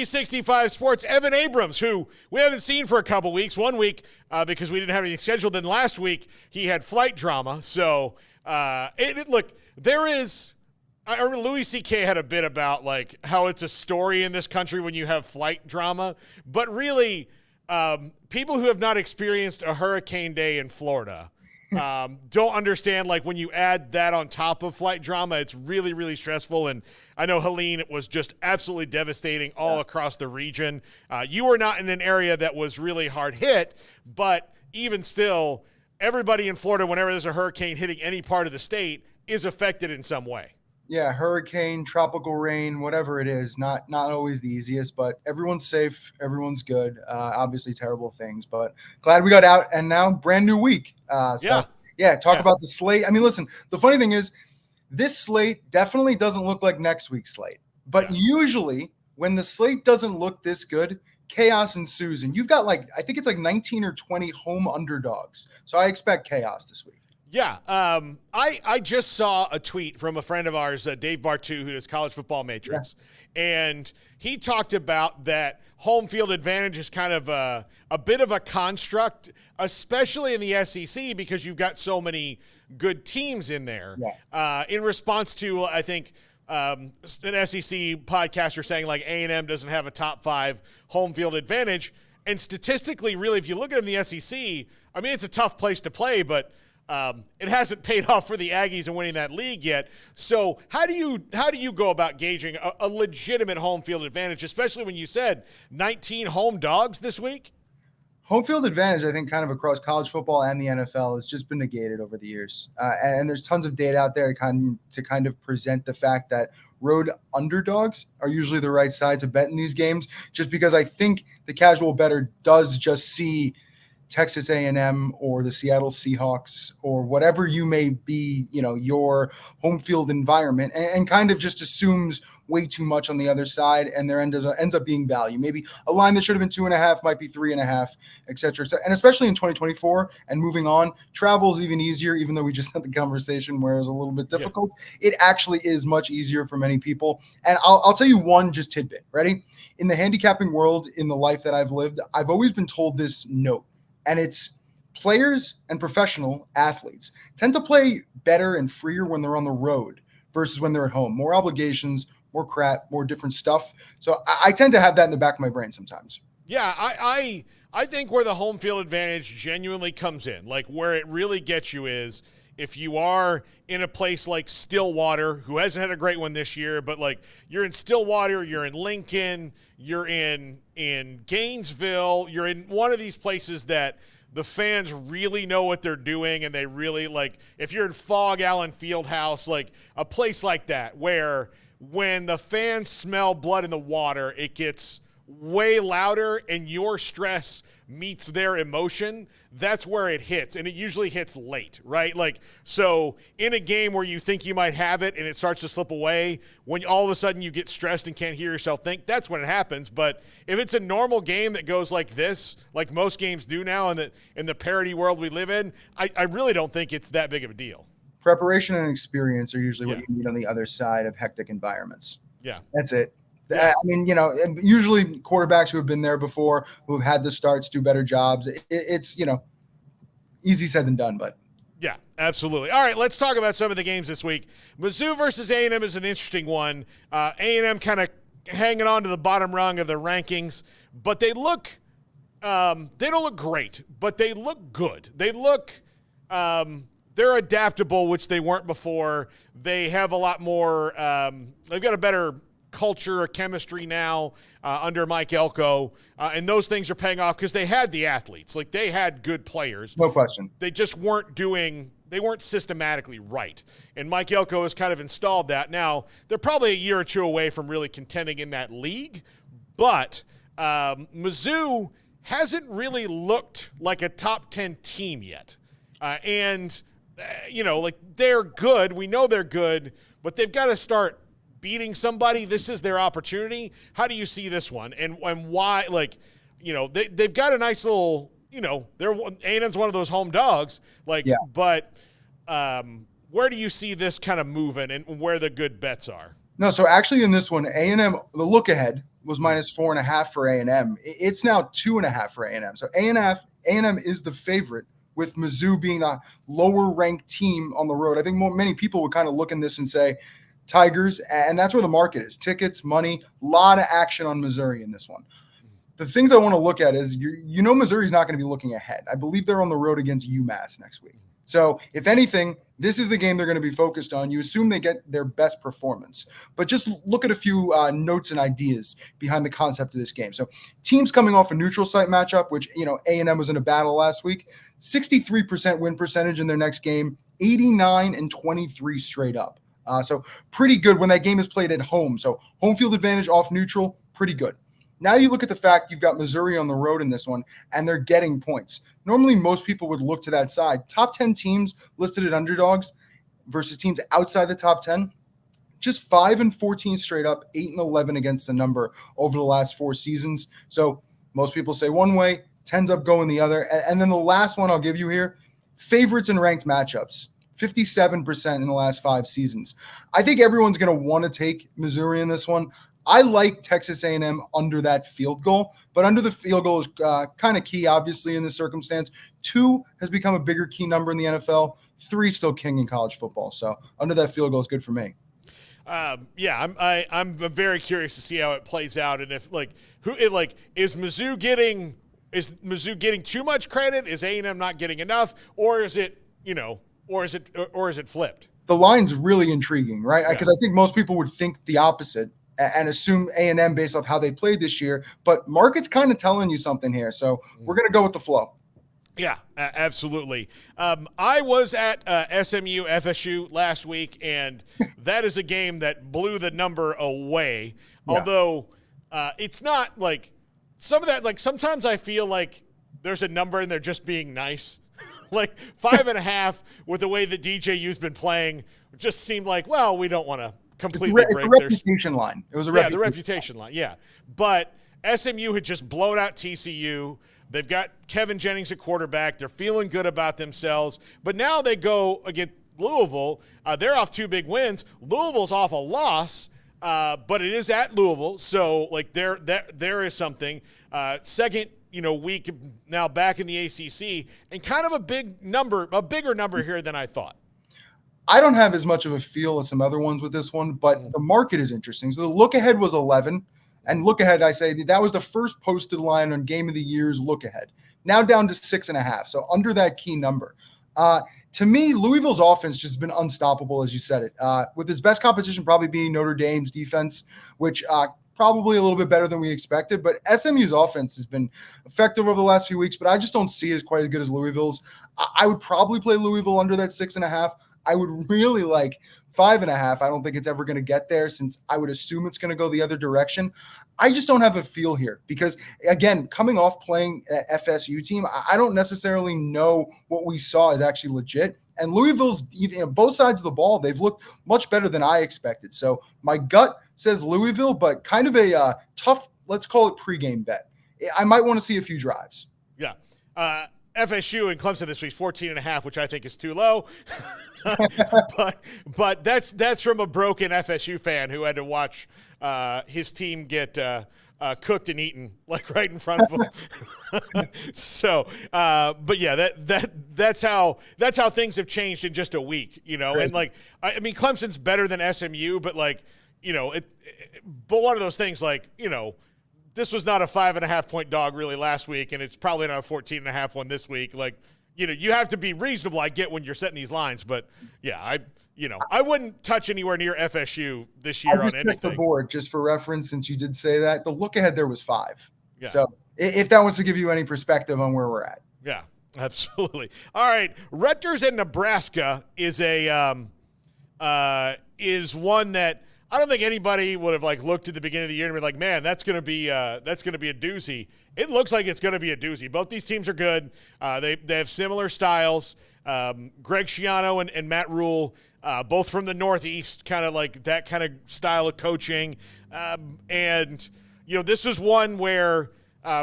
365 Sports, Evan Abrams, who we haven't seen for a couple weeks. 1 week because we didn't have anything scheduled. Then last week he had flight drama. So look, there is. I remember Louis C.K. had a bit about like how it's a story in this country when you have flight drama, but really, people who have not experienced a hurricane day in Florida don't understand, like, when you add that on top of flight drama, it's really, really stressful. And I know, Helene, it was just absolutely devastating all across the region. You were not in an area that was really hard hit, but even still, everybody in Florida, whenever there's a hurricane hitting any part of the state, is affected in some way. Yeah, hurricane, tropical rain, whatever it is, not always the easiest, but everyone's safe, everyone's good. Obviously terrible things, but glad we got out, and now brand new week. Talk about the slate. I mean, listen, the funny thing is this slate definitely doesn't look like next week's slate, but usually when the slate doesn't look this good, chaos ensues, and you've got I think it's 19 or 20 home underdogs. So I expect chaos this week. Yeah, I just saw a tweet from a friend of ours, Dave Bartu, who does College Football Matrix, and he talked about that home field advantage is kind of a bit of a construct, especially in the SEC, because you've got so many good teams in there. In response to, I think, an SEC podcaster saying like A&M doesn't have a top 5 home field advantage, and statistically, really, if you look at it in the SEC, I mean, it's a tough place to play, but it hasn't paid off for the Aggies in winning that league yet. So how do you go about gauging a legitimate home field advantage, especially when you said 19 home dogs this week? Home field advantage, I think, kind of across college football and the NFL has just been negated over the years. And there's tons of data out there to kind of present the fact that road underdogs are usually the right side to bet in these games, just because I think the casual bettor does just see Texas A&M or the Seattle Seahawks or whatever you may be, your home field environment, and kind of just assumes way too much on the other side, and there ends up being value. Maybe a line that should have been 2.5 might be 3.5, et cetera. And especially in 2024 and moving on, travel is even easier, even though we just had the conversation where it was a little bit difficult. It actually is much easier for many people. And I'll tell you one just tidbit. Ready? In the handicapping world, in the life that I've lived, I've always been told this note. And it's players and professional athletes tend to play better and freer when they're on the road versus when they're at home. More obligations, more crap, more different stuff. So I tend to have that in the back of my brain sometimes. Yeah, I think where the home field advantage genuinely comes in, like where it really gets you, is if you are in a place like Stillwater, who hasn't had a great one this year, but like you're in Stillwater, you're in Lincoln, you're in Gainesville, you're in one of these places that the fans really know what they're doing, and they really, like, if you're in Fog Allen Fieldhouse, like a place like that, where when the fans smell blood in the water, it gets way louder and your stress meets their emotion, that's where it hits. And it usually hits late, right? Like, so in a game where you think you might have it and it starts to slip away, when all of a sudden you get stressed and can't hear yourself think, that's when it happens. But if it's a normal game that goes like this, like most games do now in the parody world we live in, I really don't think it's that big of a deal. Preparation and experience are usually what you need on the other side of hectic environments. Yeah. That's it. Yeah. I mean, and usually quarterbacks who have been there before, who have had the starts, do better jobs. It's easy said than done, but. Yeah, absolutely. All right, let's talk about some of the games this week. Mizzou versus A&M is an interesting one. A&M kind of hanging on to the bottom rung of the rankings, but they look they don't look great, but they look good. They look they're adaptable, which they weren't before. They have a lot more they've got a better culture or chemistry now under Mike Elko, and those things are paying off because they had the athletes. Like, they had good players. No question. They just weren't systematically right. And Mike Elko has kind of installed that. Now, they're probably a year or two away from really contending in that league, but Mizzou hasn't really looked like a top 10 team yet. Like, they're good. We know they're good, but they've got to start beating somebody. This is their opportunity. How do you see this one? And why, they've got a nice little, A&M's one of those home dogs, but where do you see this kind of moving and where the good bets are? No, so actually in this one, A&M, the look ahead was minus 4.5 for A&M. It's now 2.5 for A&M. So A&M is the favorite, with Mizzou being a lower ranked team on the road. I think many people would kind of look in this and say Tigers, and that's where the market is. Tickets, money, a lot of action on Missouri in this one. The things I want to look at is, Missouri's not going to be looking ahead. I believe they're on the road against UMass next week. So if anything, this is the game they're going to be focused on. You assume they get their best performance, but just look at a few notes and ideas behind the concept of this game. So teams coming off a neutral site matchup, which, A&M was in a battle last week, 63% win percentage in their next game, 89-23 straight up. So pretty good when that game is played at home. So home field advantage off neutral, pretty good. Now you look at the fact you've got Missouri on the road in this one, and they're getting points. Normally, most people would look to that side. Top 10 teams listed at underdogs versus teams outside the top 10, just 5-14 straight up, 8-11 against the number over the last 4 seasons. So most people say one way, tends up going the other. And then the last one I'll give you here, favorites and ranked matchups, 57% in the last 5 seasons. I think everyone's going to want to take Missouri in this one. I like Texas A&M under that field goal, but under the field goal is kind of key, obviously, in this circumstance. 2 has become a bigger key number in the NFL. 3 still king in college football. So under that field goal is good for me. I'm very curious to see how it plays out, and if is Mizzou getting too much credit? Is A&M not getting enough, or is it flipped? The line's really intriguing, right? Because I think most people would think the opposite and assume A&M based off how they played this year, but market's kind of telling you something here. So we're going to go with the flow. Yeah, absolutely. I was at SMU FSU last week, and that is a game that blew the number away. Yeah. Although it's not like some of that, like sometimes I feel like there's a number and they're just being nice. Like 5.5 with the way that DJU's been playing just seemed like, well, we don't want to completely break their reputation line. It was the reputation line. Yeah. But SMU had just blown out TCU. They've got Kevin Jennings at quarterback. They're feeling good about themselves. But now they go against Louisville. They're off 2 big wins. Louisville's off a loss, but it is at Louisville. So, like, there is something. Second, week now back in the ACC, and kind of a bigger number here than I thought. I don't have as much of a feel as some other ones with this one, but the market is interesting. So the look ahead was 11. And look ahead, I say that was the first posted line on Game of the Year's look ahead. Now down to 6.5, so under that key number. To me, Louisville's offense just has been unstoppable, as you said it. With its best competition probably being Notre Dame's defense, which probably a little bit better than we expected. But SMU's offense has been effective over the last few weeks, but I just don't see it as quite as good as Louisville's. I would probably play Louisville under that 6.5. I would really like 5.5. I don't think it's ever going to get there, since I would assume it's going to go the other direction. I just don't have a feel here because, again, coming off playing at FSU team, I don't necessarily know what we saw is actually legit. And Louisville's, both sides of the ball, they've looked much better than I expected. So my gut says Louisville, but kind of a tough, let's call it pregame bet. I might want to see a few drives. Yeah. FSU and Clemson this week, 14.5, which I think is too low. but that's from a broken FSU fan who had to watch his team get cooked and eaten like right in front of him. So, but yeah, that's how things have changed in just a week, Right. And like, I mean, Clemson's better than SMU, but like, but one of those things like, this was not a 5.5 point dog really last week, and it's probably not a 14.5 one this week. Like, you have to be reasonable, I get, when you're setting these lines, but yeah, I wouldn't touch anywhere near FSU this year on anything. The board, just for reference, since you did say that, the look ahead there was 5. Yeah. So if that wants to give you any perspective on where we're at. Yeah, absolutely. All right. Rutgers and Nebraska is one that I don't think anybody would have looked at the beginning of the year and be like, man, that's going to be a doozy. It looks like it's going to be a doozy. Both these teams are good. They have similar styles. Greg Schiano and Matt Rule, both from the Northeast, kind of like that kind of style of coaching. And this is one where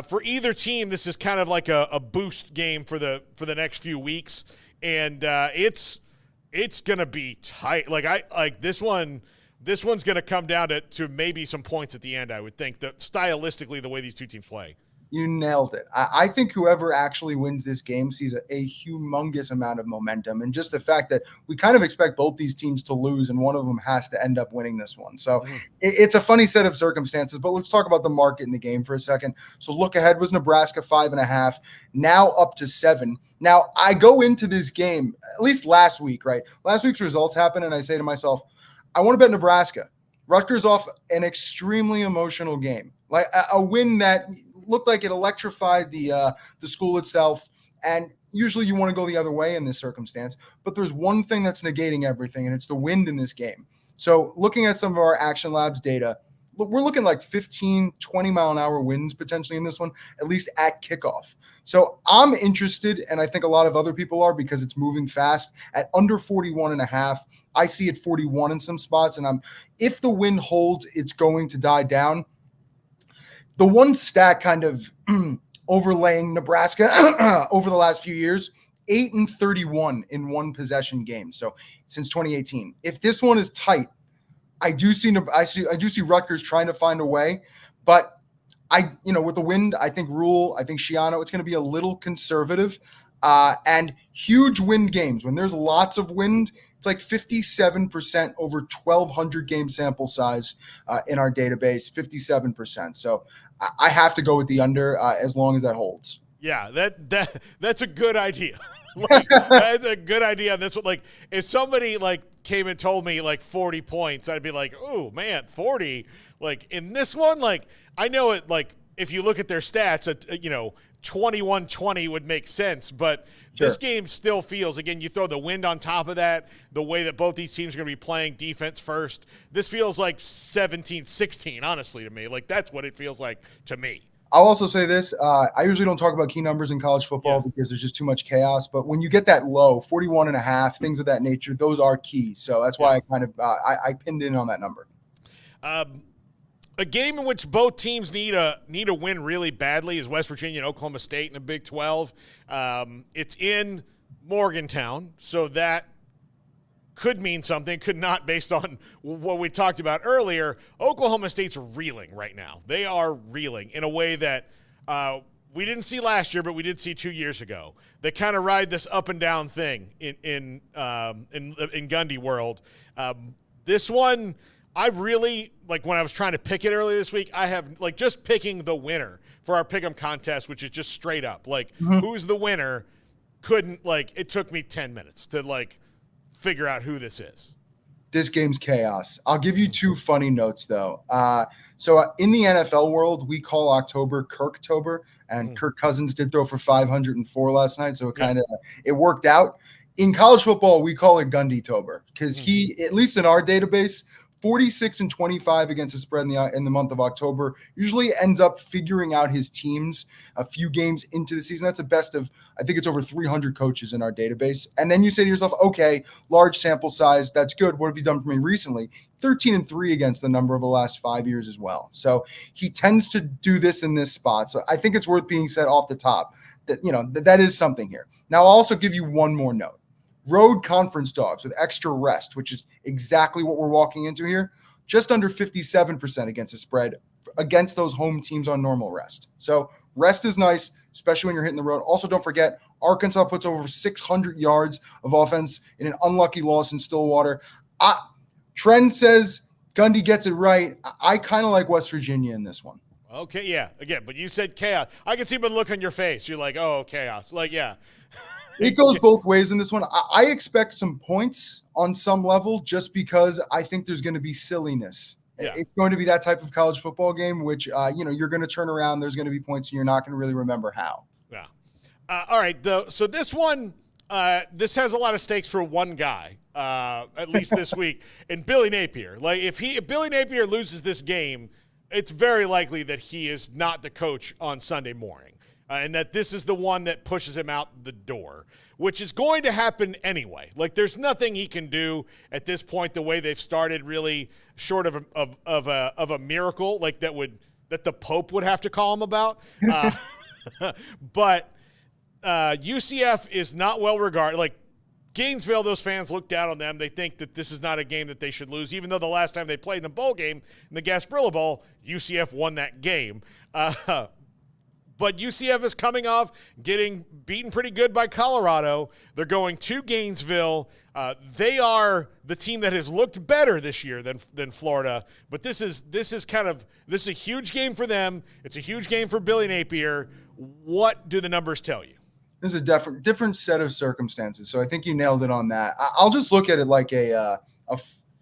for either team, this is kind of like a boost game for the next few weeks, and it's going to be tight. Like this one. this one's going to come down to maybe some points at the end, I would think, that stylistically the way these two teams play. You nailed it. I think whoever actually wins this game sees a humongous amount of momentum. And just the fact that we kind of expect both these teams to lose and one of them has to end up winning this one. So it's a funny set of circumstances, but let's talk about the market in the game for a second. So look ahead was Nebraska 5.5, now up to 7. Now I go into this game, at least last week, right? Last week's results happen and I say to myself, I want to bet Nebraska. Rutgers off an extremely emotional game, like a win that looked like it electrified the school itself. And usually you want to go the other way in this circumstance, but there's one thing that's negating everything, and it's the wind in this game. So looking at some of our Action Labs data, we're looking like 15, 20 mile an hour winds potentially in this one, at least at kickoff. So I'm interested, and I think a lot of other people are because it's moving fast, at under 41.5. I see it 41 in some spots, and if the wind holds, it's going to die down. The one stat kind of overlaying Nebraska over the last few years, 8-31 in one possession game. So since 2018, if this one is tight, I do see Rutgers trying to find a way, but with the wind, I think Shiano, it's going to be a little conservative, and huge wind games. When there's lots of wind, it's like 57% over 1,200 game sample size in our database, 57%. So I have to go with the under as long as that holds. Yeah, that's a good idea. That's a good idea. This one, like, if somebody came and told me 40 points, I'd be like, oh man, 40. Like in this one, I know it. If you look at their stats, 21-20 would make sense, but sure. This game still feels, again, you throw the wind on top of that, the way that both these teams are going to be playing defense first, this feels like 17-16, honestly, to me. That's what it feels like to me. I'll also say this. I usually don't talk about key numbers in college football because there's just too much chaos, but when you get that low, 41.5, things of that nature, those are key. So that's why I kind of I pinned in on that number. A game in which both teams need a win really badly is West Virginia and Oklahoma State in the Big 12. It's in Morgantown, so that could mean something, could not, based on what we talked about earlier. Oklahoma State's reeling right now. They are reeling in a way that we didn't see last year, but we did see 2 years ago. They kind of ride this up and down thing in Gundy world. This one, I really, when I was trying to pick it earlier this week, I have, just picking the winner for our pick'em contest, which is just straight up. Who's the winner, it took me 10 minutes to, figure out who this is. This game's chaos. I'll give you two funny notes, though. So in the NFL world, we call October Kirktober, and Kirk Cousins did throw for 504 last night, so it worked out. In college football, we call it Gundy-tober because he, at least in our database, 46-25 against the spread in the month of October, usually ends up figuring out his teams a few games into the season. That's the best of, I think it's over 300 coaches in our database. And then you say to yourself, okay, large sample size, that's good. What have you done for me recently? 13-3 against the number of the last 5 years as well. So he tends to do this in this spot. So I think it's worth being said off the top that, that is something here. Now, I'll also give you one more note. Road conference dogs with extra rest, which is exactly what we're walking into here, just under 57% against the spread against those home teams on normal rest. So rest is nice, especially when you're hitting the road. Also, don't forget, Arkansas puts over 600 yards of offense in an unlucky loss in Stillwater. Trend says Gundy gets it right. I kind of like West Virginia in this one. Okay, yeah. Again, but you said chaos. I can see the look on your face. You're like, oh, chaos. Yeah. It goes both ways in this one. I expect some points on some level just because I think there's going to be silliness. Yeah. It's going to be that type of college football game, which, you're going to turn around. There's going to be points and you're not going to really remember how. Yeah. All right. So this one, this has a lot of stakes for one guy, at least this week, and Billy Napier. If Billy Napier loses this game, it's very likely that he is not the coach on Sunday morning. And that this is the one that pushes him out the door, which is going to happen anyway. There's nothing he can do at this point. The way they've started, really short of a miracle, that the Pope would have to call him about. But UCF is not well regarded. Gainesville, those fans look down on them. They think that this is not a game that they should lose, even though the last time they played in the bowl game, in the Gasparilla Bowl, UCF won that game. But UCF is coming off getting beaten pretty good by Colorado. They're going to Gainesville. They are the team that has looked better this year than Florida. But this is a huge game for them. It's a huge game for Billy Napier. What do the numbers tell you? This is a different set of circumstances. So I think you nailed it on that. I'll just look at it like a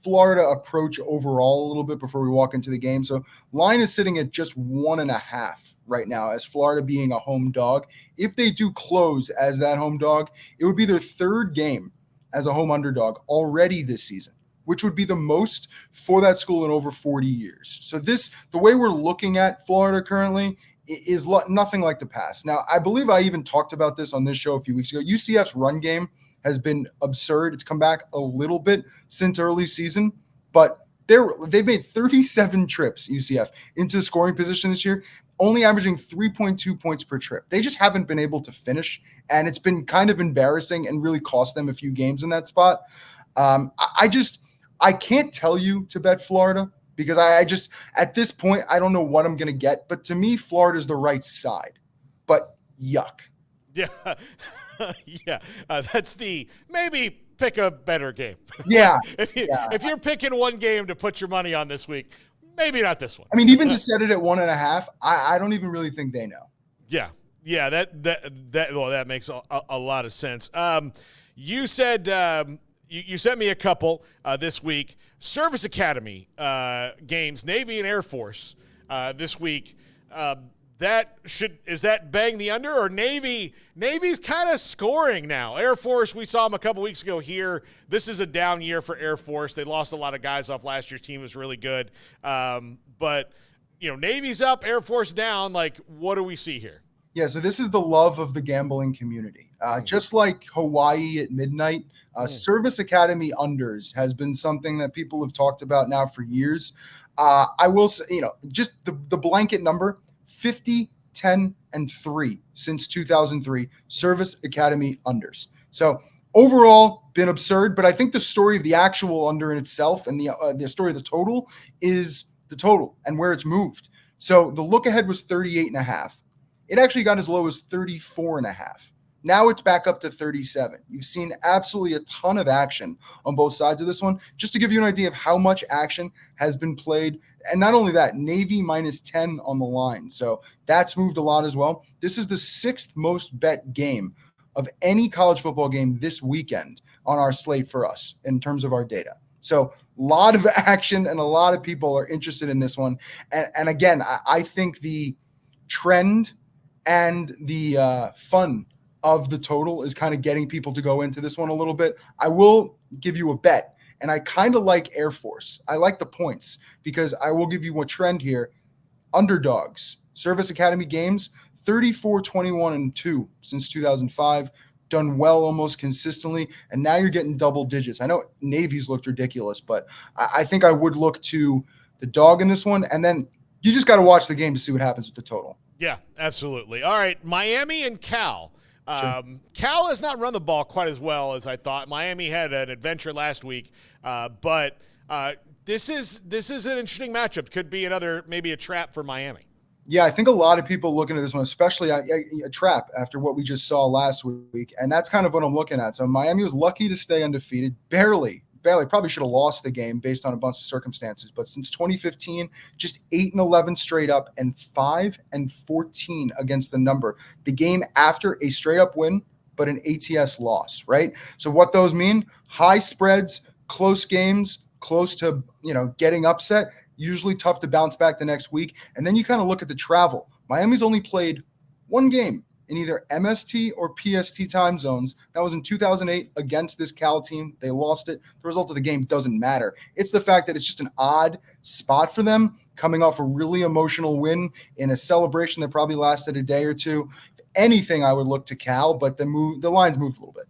Florida approach overall a little bit before we walk into the game. So line is sitting at just 1.5 right now as Florida being a home dog. If they do close as that home dog, it would be their third game as a home underdog already this season, which would be the most for that school in over 40 years. So the way we're looking at Florida currently is nothing like the past. Now, I believe I even talked about this on this show a few weeks ago. UCF's run game has been absurd. It's come back a little bit since early season, but they've made 37 trips, UCF, into scoring position this year, only averaging 3.2 points per trip. They just haven't been able to finish, and it's been kind of embarrassing and really cost them a few games in that spot. I can't tell you to bet Florida because I just, at this point, I don't know what I'm going to get, but to me, Florida's the right side, but yuck. Yeah. Yeah, that's maybe pick a better game. Yeah. If you're picking one game to put your money on this week, maybe not this one. I mean, even to set it at 1.5, I don't even really think they know. Yeah, that makes a lot of sense. You said you sent me a couple this week. Service Academy games, Navy and Air Force this week. Is that bang the under, or Navy's kind of scoring now? Air Force, we saw them a couple weeks ago here. This is a down year for Air Force. They lost a lot of guys off last year's team. Was really good. But Navy's up, Air Force down. Like, what do we see here? Yeah, so this is the love of the gambling community. Just like Hawaii at midnight, Service Academy unders has been something that people have talked about now for years. I will say, just the blanket number, 50, 10, and 3 since 2003, Service Academy unders. So overall, been absurd, but I think the story of the actual under in itself and the story of the total is the total and where it's moved. So the look ahead was 38.5. It actually got as low as 34.5. Now it's back up to 37. You've seen absolutely a ton of action on both sides of this one. Just to give you an idea of how much action has been played. And not only that, Navy minus 10 on the line. So that's moved a lot as well. This is the 6th most bet game of any college football game this weekend on our slate for us in terms of our data. So a lot of action and a lot of people are interested in this one. And again, I think the trend and the fun of the total is kind of getting people to go into this one a little bit. I will give you a bet, and I kind of like Air Force. I like the points because I will give you a trend here. Underdogs, Service Academy games, 34, 21, and 2 since 2005. Done well almost consistently, and now you're getting double digits. I know Navy's looked ridiculous, but I think I would look to the dog in this one, and then you just got to watch the game to see what happens with the total. Yeah, absolutely. All right, Miami and Cal. Sure. Cal has not run the ball quite as well as I thought. Miami had an adventure last week, but this is an interesting matchup. Could be maybe a trap for Miami. Yeah, I think a lot of people looking at this one, especially a trap after what we just saw last week, and that's kind of what I'm looking at. So Miami was lucky to stay undefeated, barely, probably should have lost the game based on a bunch of circumstances. But since 2015, just 8-11 straight up and 5-14 against the number. The game after a straight up win, but an ATS loss, right? So what those mean? High spreads, close games, close to getting upset. Usually tough to bounce back the next week. And then you kind of look at the travel. Miami's only played one game in either MST or PST time zones. That was in 2008 against this Cal team. They lost it. The result of the game doesn't matter. It's the fact that it's just an odd spot for them, coming off a really emotional win in a celebration that probably lasted a day or two. If anything, I would look to Cal, but the lines moved a little bit.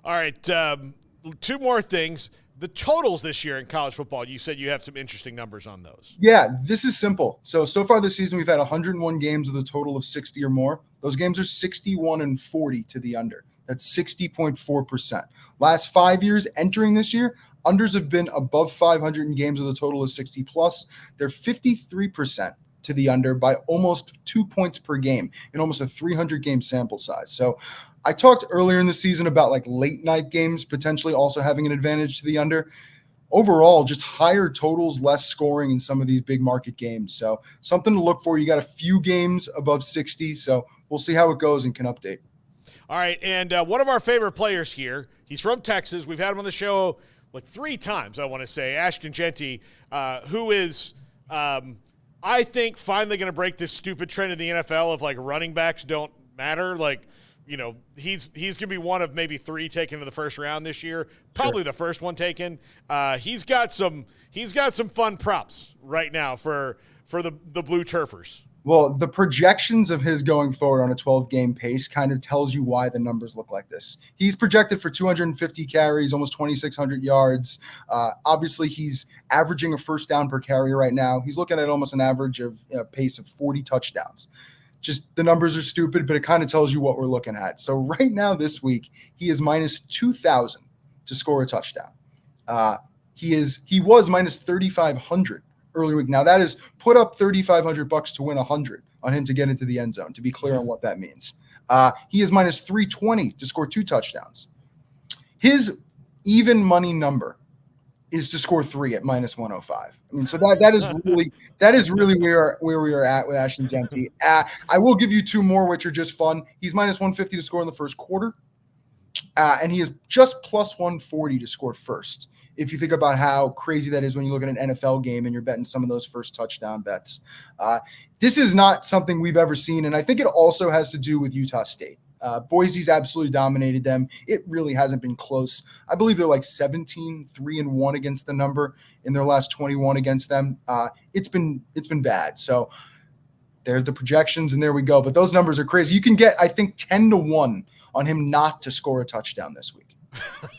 All right, 2 more things. The totals this year in college football, you said you have some interesting numbers on those. Yeah, this is simple. So far this season, we've had 101 games with a total of 60 or more. Those games are 61 and 40 to the under. That's 60.4%. Last 5 years entering this year, unders have been above 500 in games with a total of 60 plus. They're 53% to the under by almost 2 points per game in almost a 300 game sample size. So I talked earlier in the season about like late night games potentially also having an advantage to the under. Overall, just higher totals, less scoring in some of these big market games. So something to look for. You got a few games above 60. So we'll see how it goes and can update. All right. And one of our favorite players here, he's from Texas. We've had him on the show like 3 times, I want to say, Ashton Jeanty, who is, I think, finally going to break this stupid trend in the NFL of like running backs don't matter. Like, you know, he's going to be one of maybe 3 taken to the first round this year. Probably the first one taken. He's got some fun props right now for the Blue Turfers. Well, the projections of his going forward on a 12-game pace kind of tells you why the numbers look like this. He's projected for 250 carries, almost 2,600 yards. Obviously, he's averaging a first down per carry right now. He's looking at almost an average of pace of 40 touchdowns. Just the numbers are stupid, but it kind of tells you what we're looking at. So right now this week, he is minus 2,000 to score a touchdown. He was minus 3,500 earlier week. Now that is put up $3,500 to win 100 on him to get into the end zone, to be clear on what that means. He is minus 320 to score 2 touchdowns. His even money number is to score 3 at minus 105. I mean, so that is really where we are at with Ashton Jeanty. I will give you 2 more, which are just fun. He's minus 150 to score in the first quarter, and he is just plus 140 to score first. If you think about how crazy that is when you look at an NFL game and you're betting some of those first touchdown bets. This is not something we've ever seen, and I think it also has to do with Utah State. Boise's absolutely dominated them. It really hasn't been close. I believe they're like 17-3-1 against the number in their last 21 against them. It's been bad. So there's the projections, and there we go. But those numbers are crazy. You can get, I think, 10-1 on him not to score a touchdown this week.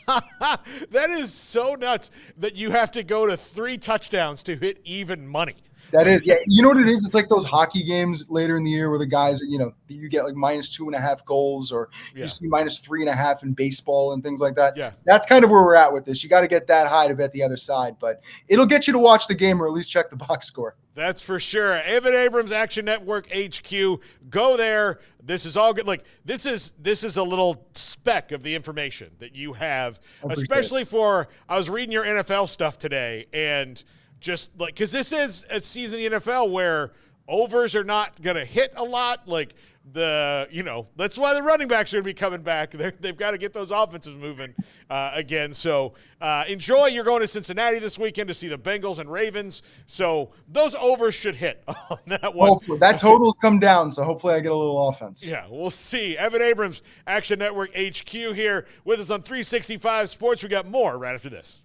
That is so nuts that you have to go to 3 touchdowns to hit even money. That is, yeah. You know what it is? It's like those hockey games later in the year where the guys are, you get like minus 2.5 goals, or you see minus 3.5 in baseball and things like that. Yeah. That's kind of where we're at with this. You got to get that high to bet the other side, but it'll get you to watch the game or at least check the box score. That's for sure. Abrams Action Network HQ. Go there. This is all good. Like this is a little speck of the information that you have, especially for, I was reading your NFL stuff today, and just like, because this is a season in the NFL where overs are not going to hit a lot. Like that's why the running backs are going to be coming back. They've got to get those offenses moving again. So enjoy. You're going to Cincinnati this weekend to see the Bengals and Ravens. So those overs should hit on that one. Hopefully. That total's come down, so hopefully I get a little offense. Yeah, we'll see. Evan Abrams, Action Network HQ here with us on 365 Sports. We got more right after this.